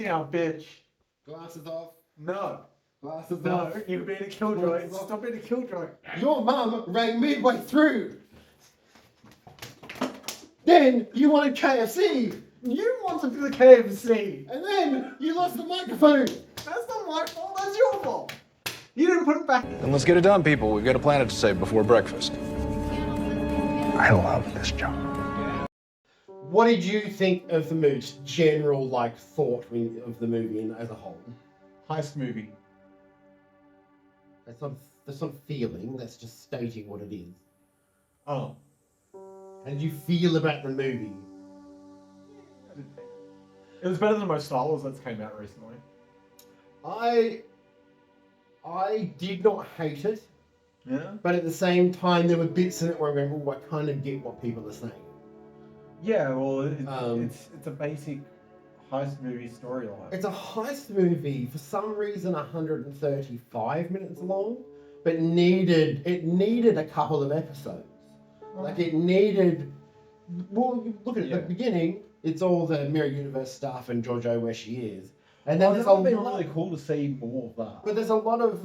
Yeah, bitch. Glasses off. No. Glasses No, off. you're being a killjoy. Glasses off. Stop being a killjoy. Your mum rang midway through. Then you wanted KFC. You wanted the KFC. And then you lost the microphone. That's not my fault, that's your fault. You didn't put it back. Then let's get it done, people. We've got a planet to save before breakfast. I love this job. What did you think of the movie? Just general thought of the movie as a whole. Heist movie. That's not feeling. That's just stating what it is. Oh. How did you feel about the movie? It was better than most Star Wars that's came out recently. I did not hate it. Yeah? But at the same time, there were bits in it where I'm going, oh, I kind of get what people are saying. Yeah, well, it's a basic heist movie storyline. It's a heist movie, for some reason 135 minutes long, but it needed a couple of episodes. Like it needed, well, look at it, at the beginning, it's all the Mirror Universe stuff and Giorgio where she is. And then there's a lot, really cool to see more of that. but there's a lot of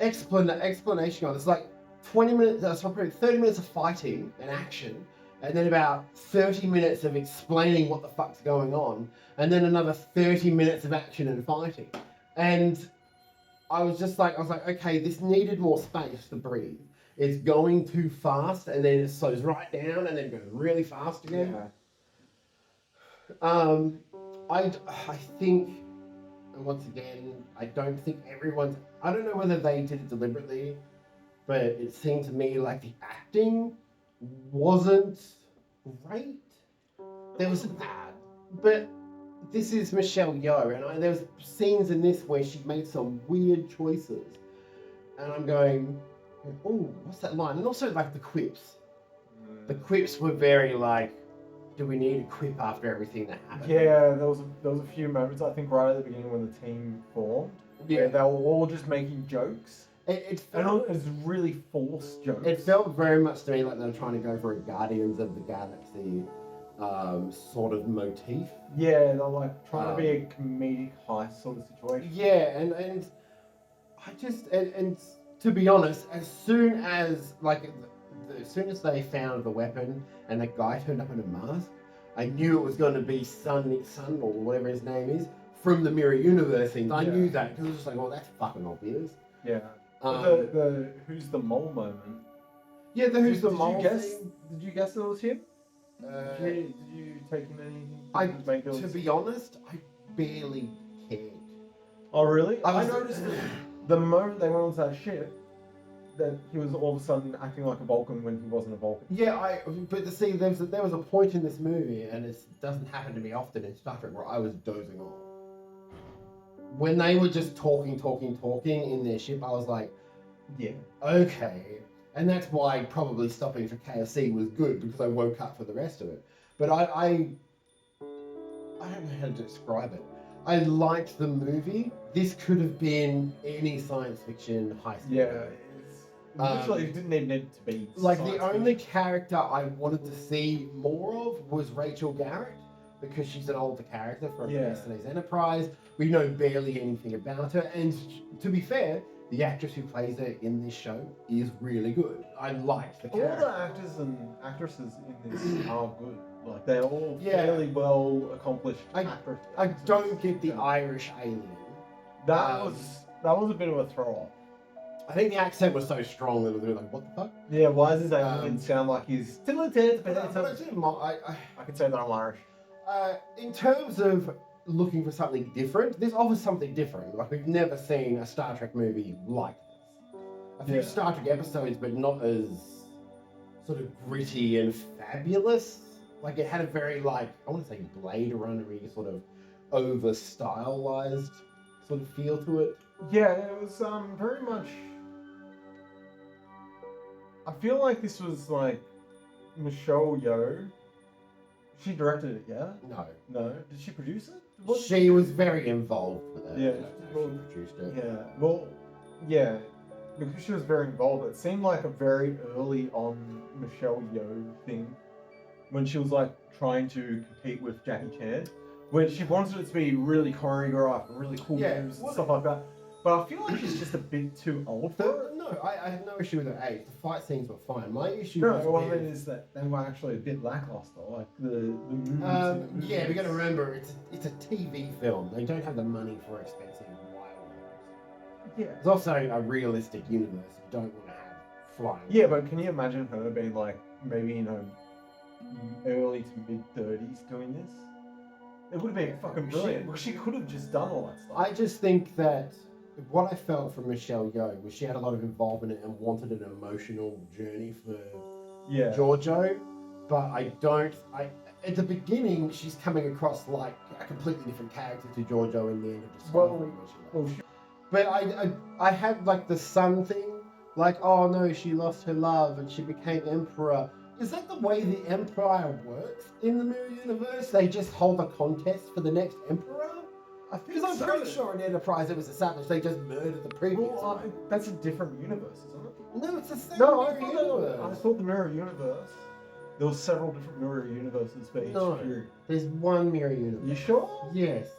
explanation on it. It's like 20 minutes, probably 30 minutes of fighting and action, and then about 30 minutes of explaining what the fuck's going on, and then another 30 minutes of action and fighting. And I was like, okay, this needed more space to breathe. It's going too fast, and then it slows right down, and then goes really fast again. Yeah. I think, and once again, I don't think I don't know whether they did it deliberately, but it seemed to me like the acting wasn't great. There was that, but this is Michelle Yeoh, and there was scenes in this where she made some weird choices, and I'm going, oh, what's that line? And also the quips. The quips were very do we need a quip after everything that happened? Yeah, there was a few moments, I think, right at the beginning when the team formed. Yeah. Where they were all just making jokes. It was really forced jokes. It felt very much to me like they were trying to go for a Guardians of the Galaxy sort of motif. Yeah, they're trying to be a comedic heist sort of situation. Yeah, and I just and to be honest, as soon as they found the weapon and the guy turned up in a mask, I knew it was going to be Sun or whatever his name is from the Mirror Universe thing. I knew that because it was just like, oh, that's fucking obvious. Yeah. The who's the mole moment. Yeah, the who's the mole. Did you guess it was him? Did you take in anything? To be honest, I barely cared. Oh really? I noticed the moment they went onto that ship, that he was all of a sudden acting like a Vulcan when he wasn't a Vulcan. Yeah, but see, there was a point in this movie, and it doesn't happen to me often in Star Trek, where I was dozing off. When they were just talking in their ship, I was like, yeah, okay. And that's why probably stopping for KFC was good, because I woke up for the rest of it. But I don't know how to describe it. I liked the movie. This could have been any science fiction heist movie. Yeah. Literally, it didn't even need to be. The only character I wanted to see more of was Rachel Garrett, because she's an older character from Destiny's Enterprise. We know barely anything about her, and to be fair, the actress who plays her in this show is really good. I liked the character. All the actors and actresses in this are good. They're all fairly well accomplished actors. I don't get the Irish alien. That was a bit of a throw off. I think the accent was so strong that it was like, what the fuck? Yeah, why does his alien sound like he's... I can say that I'm Irish. In terms of looking for something different, this offers something different. We've never seen a Star Trek movie like this. A few Star Trek episodes, but not as sort of gritty and fabulous. It had a very, I want to say Blade Runner-y, sort of over-stylized sort of feel to it. Yeah, it was very much... I feel like this was Michelle Yeoh. She directed it, yeah? No. Did she produce it? She was very involved with it. Yeah. She produced it. Yeah. Well, yeah. Because she was very involved, it seemed like a very early on Michelle Yeoh thing when she was trying to compete with Jackie Chan. where she wanted it to be really choreographed and really cool moves and stuff like that. But I feel like she's just a bit too old for it. No, I have no issue with her age. The fight scenes were fine. My issue is that they were actually a bit lackluster. Like the moves. Yeah, we got to remember it's a TV film. They don't have the money for expensive wild moves. Yeah. It's also a realistic universe. You don't want to have flying. Yeah, but can you imagine her being like maybe early to mid 30s doing this? It would have been fucking brilliant. She could have just done all that stuff. I just think that what I felt from Michelle Yeoh was she had a lot of involvement in it and wanted an emotional journey for Giorgio, but at the beginning she's coming across like a completely different character to Giorgio in the end of Discovery. But I had like the son thing, like, oh no, she lost her love and she became emperor. Is that the way the empire works in the Mirror Universe? They just hold a contest for the next emperor? Because I'm pretty sure in Enterprise it was established they just murdered the previous one. That's a different universe, isn't it? No, it's the same universe. I thought the Mirror Universe, there were several different Mirror Universes for each period. There's one Mirror Universe. You sure? Yes.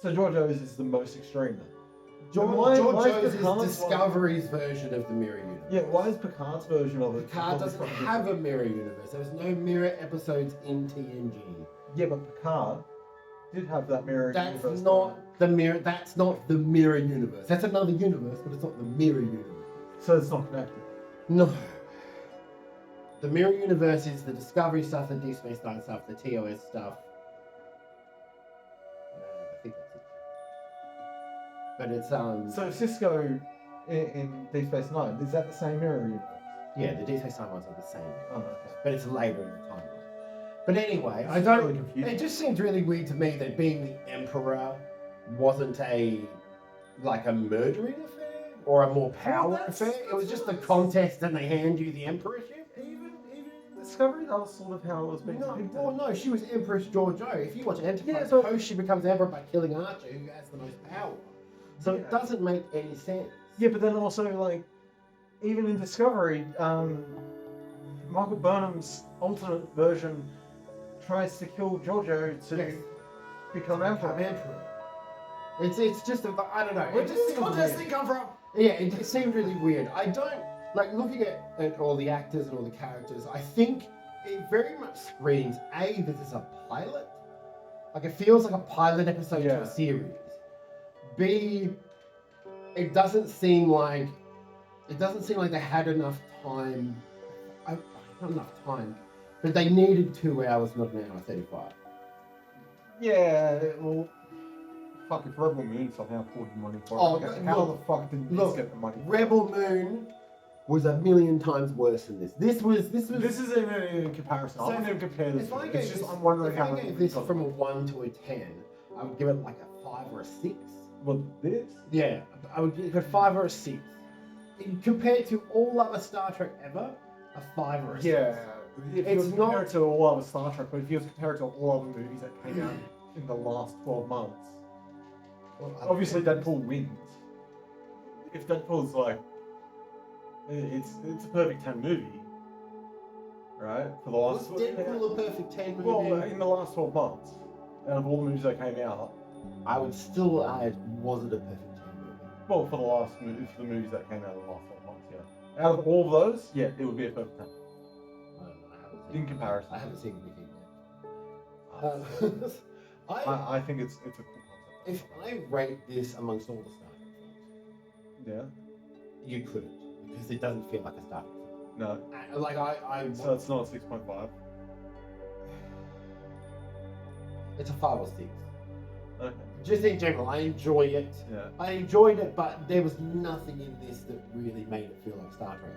So Giorgio's is the most extreme then? Giorgio's is Discovery's version of the Mirror Universe. Yeah, why is Picard's version of it? Picard doesn't have a Mirror Universe. There was no Mirror episodes in TNG. Yeah, but Picard did have that Mirror Universe. That's not the Mirror Universe. That's another universe, but it's not the Mirror Universe. So it's not connected? No. The Mirror Universe is the Discovery stuff, the Deep Space Nine stuff, the TOS stuff. I think that's it. But it's So Cisco in Deep Space Nine, is that the same Mirror Universe? Yeah, the Deep Space Nine ones are the same. Oh, okay. But it's later in the timeline. But anyway, Really confusing. it just seemed really weird to me that being the Emperor wasn't a murdering affair or a more power affair. It was just a contest and they hand you the emperorship. Even Discovery, that was sort of how it was being depicted. Well, no, she was Empress Giorgio. If you watch Enterprise, post she becomes Emperor by killing Archer, who has the most power. So it doesn't make any sense. Yeah, but then also, like, even in Discovery, Michael Burnham's alternate version tries to kill Giorgio to become Emperor. It's just I don't know. Where does this contest thing come from? Yeah, it seemed really weird. I don't like looking at all the actors and all the characters. I think it very much screams this is a pilot. Like it feels like a pilot episode to a series. B, it doesn't seem like they had enough time. Not enough time, but they needed 2 hours, not an hour 35. Yeah, well, fuck, if Rebel Moon somehow pulled the money for it. How the fuck did this get the money? Rebel Moon was a million times worse than this. This isn't even in comparison. I wouldn't even compare this. I'm wondering how. If I gave this from a 1 to a 10, I would give it like a 5 or a 6. What, this? Yeah, I would give it a 5 or a 6. Compared to all other Star Trek ever, a 5 or a 6. Yeah, it's not compared to all other Star Trek, but if you compare it to all other movies that came out in the last 12 months, obviously Deadpool wins. If Deadpool's like, it's a perfect 10 movie, right? For the last. Was Deadpool a perfect 10 movie? Well, in the last 12 months, out of all the movies that came out, I would still add, was it a perfect 10 movie? Well, for the movies that came out in the last 12 months, yeah. Out of all of those, yeah, it would be a perfect 10. In comparison. I haven't seen anything yet. I think it's a cool concept. If I rate this amongst all the Star Trek films, you couldn't, because it doesn't feel like a Star Trek film. No. So it's not a 6.5? It's a 5 or 6. Okay. Just in general, I enjoy it. Yeah. I enjoyed it, but there was nothing in this that really made it feel like Star Trek.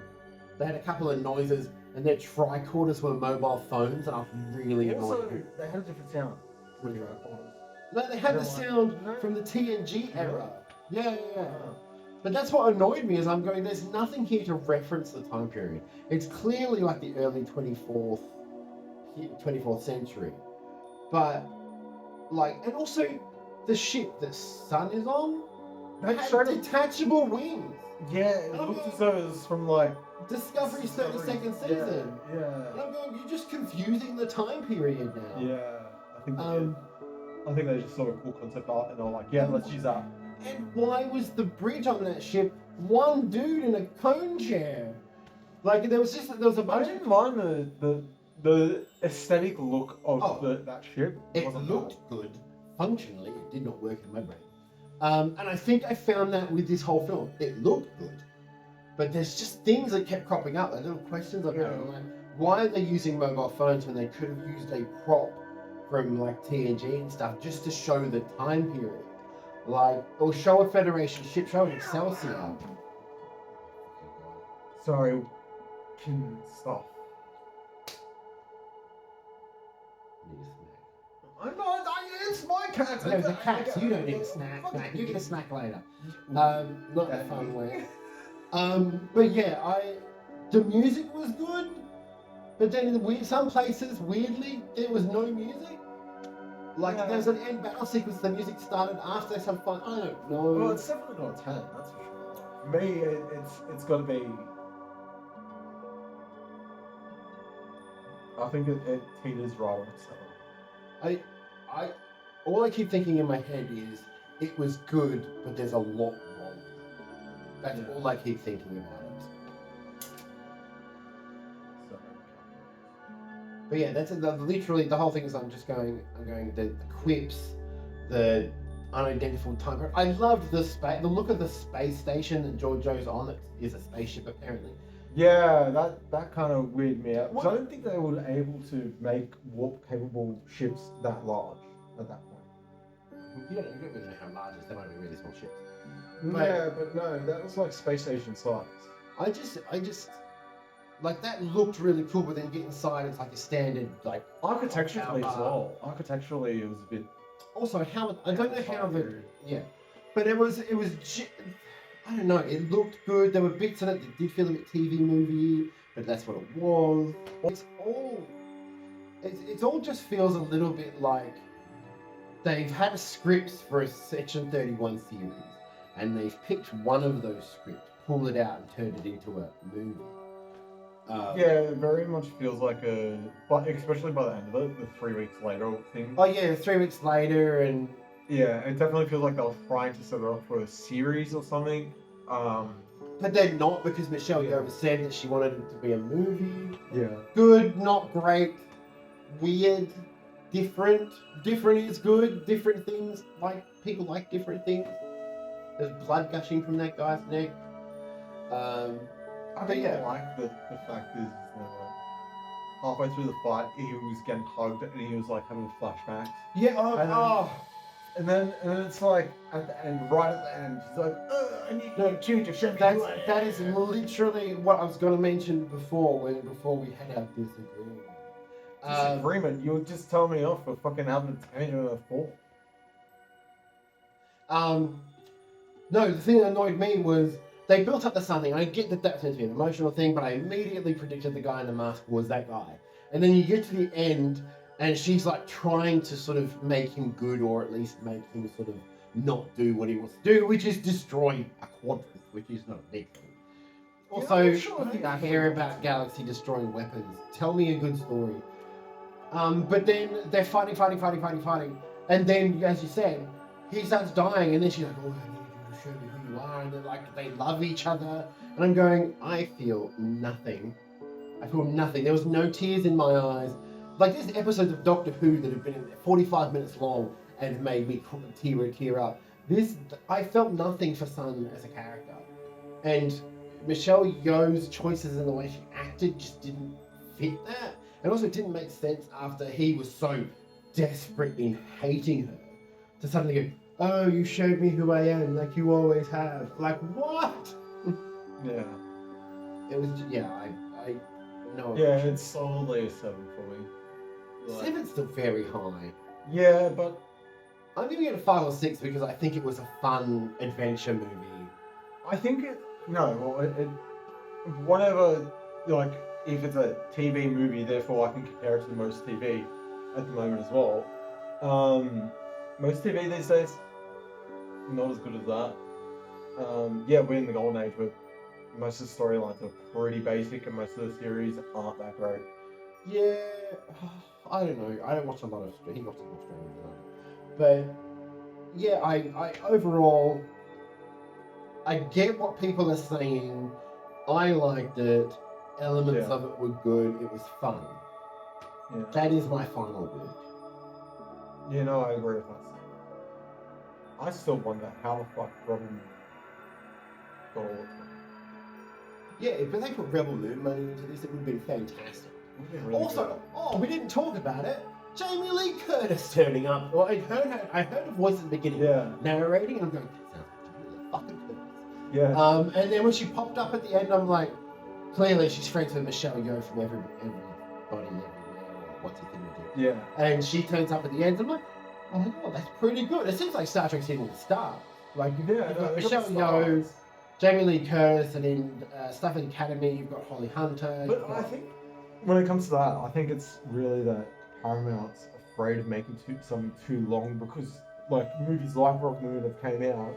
They had a couple of noises, and their tricorders were mobile phones, and I was really annoyed. Also, they had a different sound. No, they had the sound from the TNG era. Yeah. But that's what annoyed me, is I'm going, there's nothing here to reference the time period. It's clearly like the early 24th century. But, like, and also, the ship the sun is on had detachable wings. Yeah, it looked as though it was from, like, Discovery's 32nd season. Yeah. And I'm going, you're just confusing the time period now. Yeah, I think I think they just saw a cool concept art and they were like, yeah, let's use that. And why was the bridge on that ship one dude in a cone chair? Like there was a I bunch didn't mind the aesthetic look of Oh. that ship. It wasn't looked good. Functionally, it did not work in my brain. And I think I found that with this whole film. It looked good. But there's just things that kept cropping up, like little questions about it. Like, why are they using mobile phones when they could have used a prop from like TNG and stuff just to show the time period? Like, or show a Federation ship, show an Excelsior. Sorry, can stop. I'm not. It's my cat. No, the cats. You don't need a snack. You get a snack later. Not the fun way. But yeah, the music was good, but then in some places, weirdly, there was no music. Like there's an end battle sequence. The music started after some fun. I don't know. Well, it's definitely not 10. That's for sure. For me, it's got to be. I think it teeters right on 7. All I keep thinking in my head is it was good, but there's a lot wrong. That's all I keep thinking about it. So. But yeah, that's literally the whole thing. Is I'm going the quips, the unidentified time. I loved the look of the space station that Giorgio's on. It is a spaceship apparently. Yeah, that kind of weirded me out. Because I don't think they were able to make warp-capable ships that large at that point. You don't really know how large it is. They might be really small ships. Yeah, but no, that was like space station size. I just like that looked really cool, but then you get inside, it's like a standard like Architecturally as well. Architecturally, it was a bit. Also, I don't know how but it was. I don't know. It looked good. There were bits in it that did feel a bit TV movie, but that's what it was. It all just feels a little bit like they've had scripts for a Section 31 series, and they've picked one of those scripts, pulled it out, and turned it into a movie. Yeah, it very much feels like but especially by the end of it, the 3 weeks later thing. Oh yeah, 3 weeks later, and yeah, it definitely feels like they were trying to set it up for a series or something. But they're not, because Michelle Yeoh said that she wanted it to be a movie. Yeah. Good, not great, weird, different. Different is good. Different things, like people like different things. There's blood gushing from that guy's neck. I don't like the fact is that like, halfway through the fight he was getting hugged and he was like having flashbacks. Yeah. And then it's like at the end, right at the end, he's like, I need you to show me. That is literally what I was going to mention before we had our disagreement. Disagreement? You would just tell me off for fucking having a tangent of 4. No, the thing that annoyed me was they built up to something. I get that that's meant to be an emotional thing, but I immediately predicted the guy in the mask was that guy. And then you get to the end, and she's like trying to sort of make him good, or at least make him sort of not do what he wants to do, which is destroy a quadrant, which is not a big thing. Also, I hear about Galaxy destroying weapons. Tell me a good story. But then they're fighting, and then, as you said, he starts dying, and then she's like, oh, I need you to show me who you are, and they're like, they love each other, and I'm going, I feel nothing. There was no tears in my eyes. Like, there's episodes of Doctor Who that have been 45 minutes long and made me tear up. I felt nothing for Sun as a character. And Michelle Yeoh's choices and the way she acted just didn't fit that. And also it didn't make sense after he was so desperate in hating her to suddenly go, oh, you showed me who I am like you always have. Like, what? Yeah. It was, I know. Yeah, it's solidly a 7 for me. Like, 7's still very high. Yeah, but I'm giving it a 5 or 6 because I think it was a fun adventure movie. I think whatever, like, if it's a TV movie, therefore I can compare it to most TV at the moment as well. Most TV these days, not as good as that. Yeah, we're in the golden age where most of the storylines are pretty basic and most of the series aren't that great. Yeah, I don't know. I don't watch a lot of Australian. But yeah, I overall, I get what people are saying. I liked it. Elements of it were good. It was fun. Yeah. That is my final word. You know, I agree with that. I still wonder how the fuck Robin got all the time. Yeah, if they put Rebel Moon money into this, it would have been fantastic. Really Also, we didn't talk about it. Jamie Lee Curtis turning up. Well, I heard a voice at the beginning narrating, and I'm going, that sounds like Jamie Lee fucking Curtis. Yeah. And then when she popped up at the end, I'm like, clearly she's friends with Michelle Yeoh from everybody everywhere. Or what's he gonna do? Yeah. And she turns up at the end. And I'm like, oh my god, that's pretty good. It seems like Star Trek's hitting the star. Like you've got Michelle Yeoh, Jamie Lee Curtis, and in Stuff in Academy, you've got Holly Hunter. But I think when it comes to that, I think it's really that Paramount's afraid of making something too long, because like movies like Rock Moon have came out,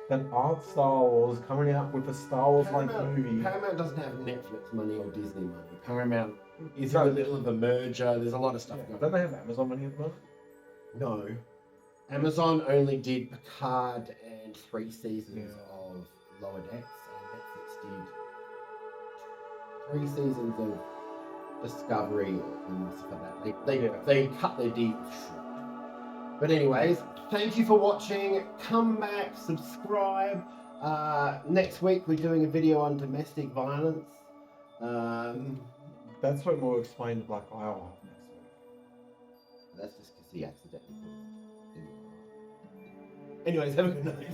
then aren't Star Wars coming out with a Star Wars like movie. Paramount doesn't have Netflix money or Disney money. Paramount is in the middle of a merger. There's a lot of stuff going on. Don't they have Amazon money at the moment? No. Amazon only did Picard and 3 seasons of Lower Decks, and Netflix did 3 seasons of Discovery and stuff like that. They cut their deals short. But anyways, thank you for watching. Come back, subscribe. Next week we're doing a video on domestic violence. That's when we'll explain Black Isle next week. That's just because he accidentally put it in. Anyways, have a good night.